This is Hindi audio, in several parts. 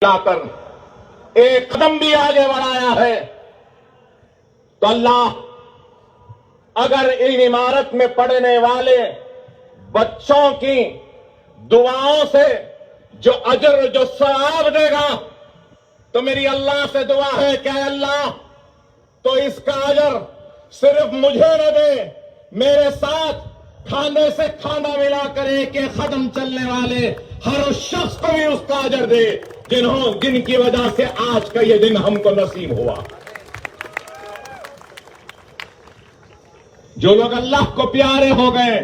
लाकर एक कदम भी आगे बढ़ाया है तो अल्लाह अगर इन इमारत में पढ़ने वाले बच्चों की दुआओं से जो अजर जो सवाब देगा तो मेरी अल्लाह से दुआ है कि अल्लाह तो इसका अजर सिर्फ मुझे न दे, मेरे साथ खाने से खाना मिलाकर एक कदम चलने वाले हर उस शख्स को भी उसका अजर दे जिनकी वजह से आज का ये दिन हमको नसीब हुआ। जो लोग अल्लाह को प्यारे हो गए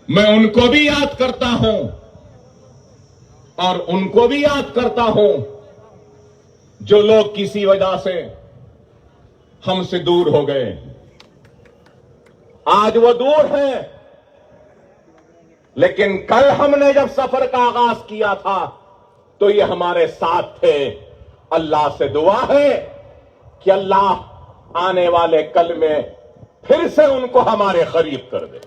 मैं उनको भी याद करता हूं और उनको भी याद करता हूं जो लोग किसी वजह से हमसे दूर हो गए। आज वो दूर है लेकिन कल हमने जब सफर का आगाज किया था तो ये हमारे साथ थे। अल्लाह से दुआ है कि अल्लाह आने वाले कल में फिर से उनको हमारे करीब कर दे।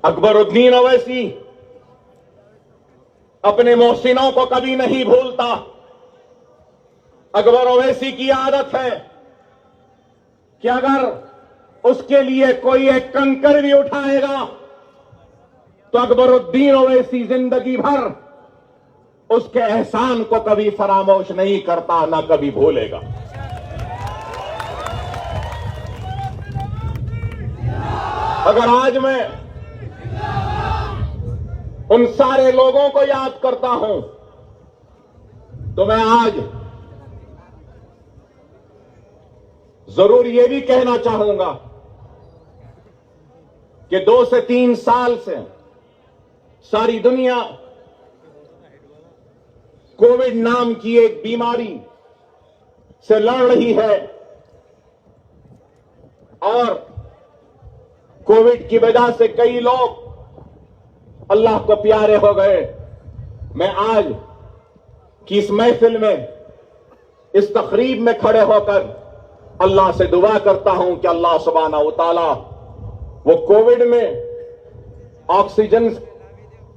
अकबरुद्दीन ओवैसी अपने मोहसिनों को कभी नहीं भूलता। अकबर ओवैसी की आदत है कि अगर उसके लिए कोई एक कंकड़ भी उठाएगा तो अकबरुद्दीन ओवैसी जिंदगी भर उसके एहसान को कभी फरामोश नहीं करता, ना कभी भूलेगा। अगर आज मैं उन सारे लोगों को याद करता हूं तो मैं आज जरूर यह भी कहना चाहूंगा कि 2 से 3 साल से सारी दुनिया कोविड नाम की एक बीमारी से लड़ रही है और कोविड की वजह से कई लोग अल्लाह को प्यारे हो गए। मैं आज की इस महफिल में इस तकरीब में खड़े होकर अल्लाह से दुआ करता हूं कि अल्लाह सुब्हानहू व तआला वो कोविड में ऑक्सीजन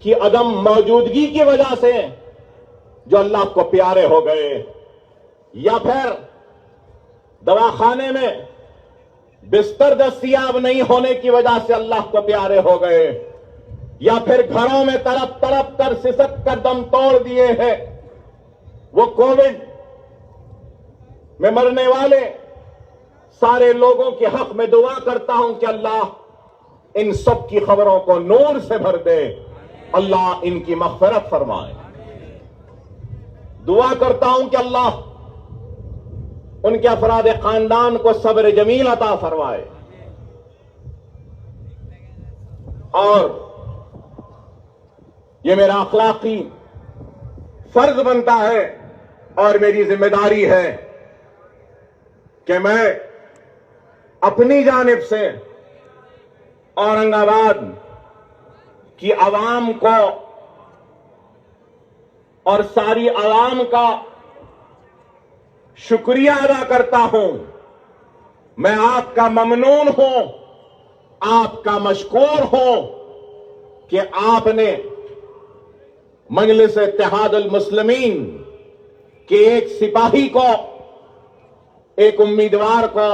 की अदम मौजूदगी की वजह से जो अल्लाह को प्यारे हो गए या फिर दवाखाने में बिस्तर दस्तयाब नहीं होने की वजह से अल्लाह को प्यारे हो गए या फिर घरों में तड़प तड़प कर सिसक कर दम तोड़ दिए हैं, वो कोविड में मरने वाले सारे लोगों के हक में दुआ करता हूं कि अल्लाह इन सब की खबरों को नूर से भर दे, अल्लाह इनकी मग़फ़िरत फरमाए। दुआ करता हूं कि अल्लाह उनके अफराद खानदान को सब्र जमील अता फरमाए और ये मेरा अखलाकी फर्ज बनता है और मेरी जिम्मेदारी है कि मैं अपनी जानिब से औरंगाबाद की आवाम को और सारी आवाम का शुक्रिया अदा करता हूं। मैं आपका ममनून हूं, आपका मशकूर हूं कि आपने मजलिस इत्तेहादुल मुस्लिमीन के एक सिपाही को, एक उम्मीदवार को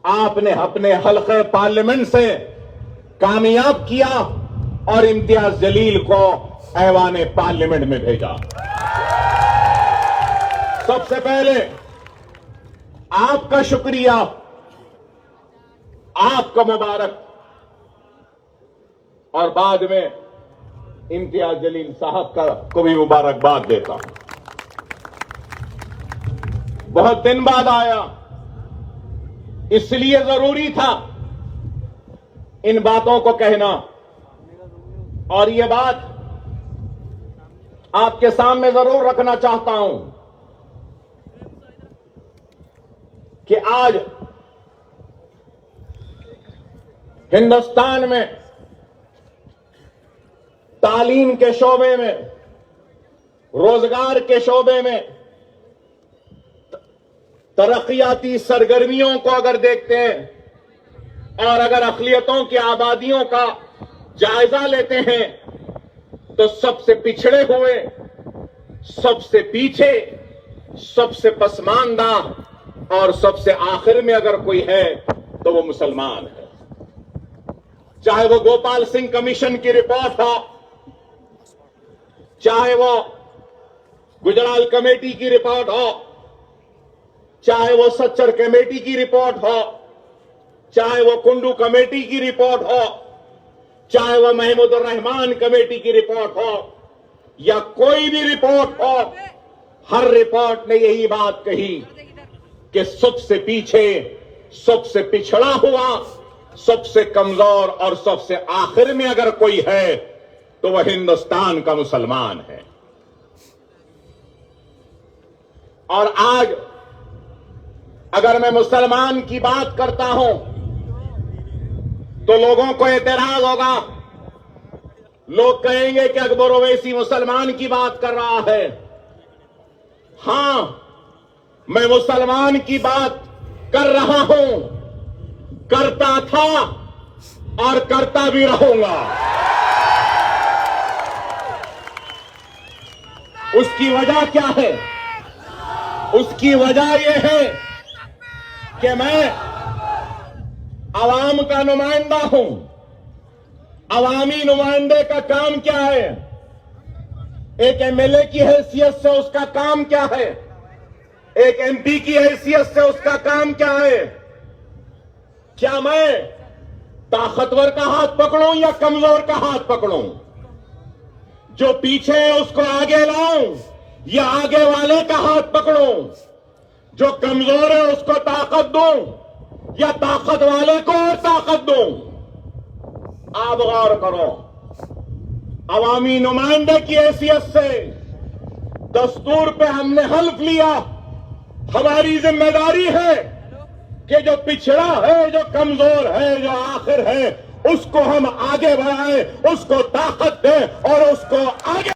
आपने अपने हल्के पार्लियामेंट से कामयाब किया और इम्तियाज जलील को ऐवान पार्लियामेंट में भेजा। सबसे पहले आपका शुक्रिया, आपका मुबारक और बाद में इम्तियाज जलील साहब को भी मुबारकबाद देता हूं। बहुत दिन बाद आया, इसलिए जरूरी था इन बातों को कहना और यह बात आपके सामने जरूर रखना चाहता हूं कि आज हिंदुस्तान में तालीम के शोबे में, रोजगार के शोबे में, तरक्याती सरगर्मियों को अगर देखते हैं और अगर अक़लियतों की आबादियों का जायजा लेते हैं तो सबसे पिछड़े हुए, सबसे पीछे, सबसे पसमानदा और सबसे आखिर में अगर कोई है तो वो मुसलमान है। चाहे वो गोपाल सिंह कमीशन की रिपोर्ट हो, चाहे वो गुजराल कमेटी की रिपोर्ट हो, चाहे वो सच्चर कमेटी की रिपोर्ट हो, चाहे वो कुंडू कमेटी की रिपोर्ट हो, चाहे वो महमूदुर रहमान कमेटी की रिपोर्ट हो या कोई भी रिपोर्ट हो, हर रिपोर्ट ने यही बात कही कि सबसे पीछे, सबसे पिछड़ा हुआ, सबसे कमजोर और सबसे आखिर में अगर कोई है तो वह हिंदुस्तान का मुसलमान है। और आज अगर मैं मुसलमान की बात करता हूं तो लोगों को एतराज होगा, लोग कहेंगे कि अकबर ओवैसी मुसलमान की बात कर रहा है। हां, मैं मुसलमान की बात कर रहा हूं, करता था और करता भी रहूंगा। उसकी वजह क्या है? उसकी वजह यह है कि मैं आवाम का नुमाइंदा हूं। अवामी नुमाइंदे का काम क्या है? एक एमएलए की हैसियत से उसका काम क्या है? एक एमपी की हैसियत से उसका काम क्या है? क्या मैं ताकतवर का हाथ पकड़ूं या कमजोर का हाथ पकड़ूं? जो पीछे है उसको आगे लाऊं या आगे वाले का हाथ पकड़ूं? जो कमजोर है उसको ताकत दूं या ताकत वाले को और ताकत दूं? आप गौर करो, अवामी नुमाइंदे की हैसियत से दस्तूर पे हमने हल्फ लिया। हमारी जिम्मेदारी है कि जो पिछड़ा है, जो कमजोर है, जो आखिर है, उसको हम आगे बढ़ाएं, उसको ताकत दें और उसको आगे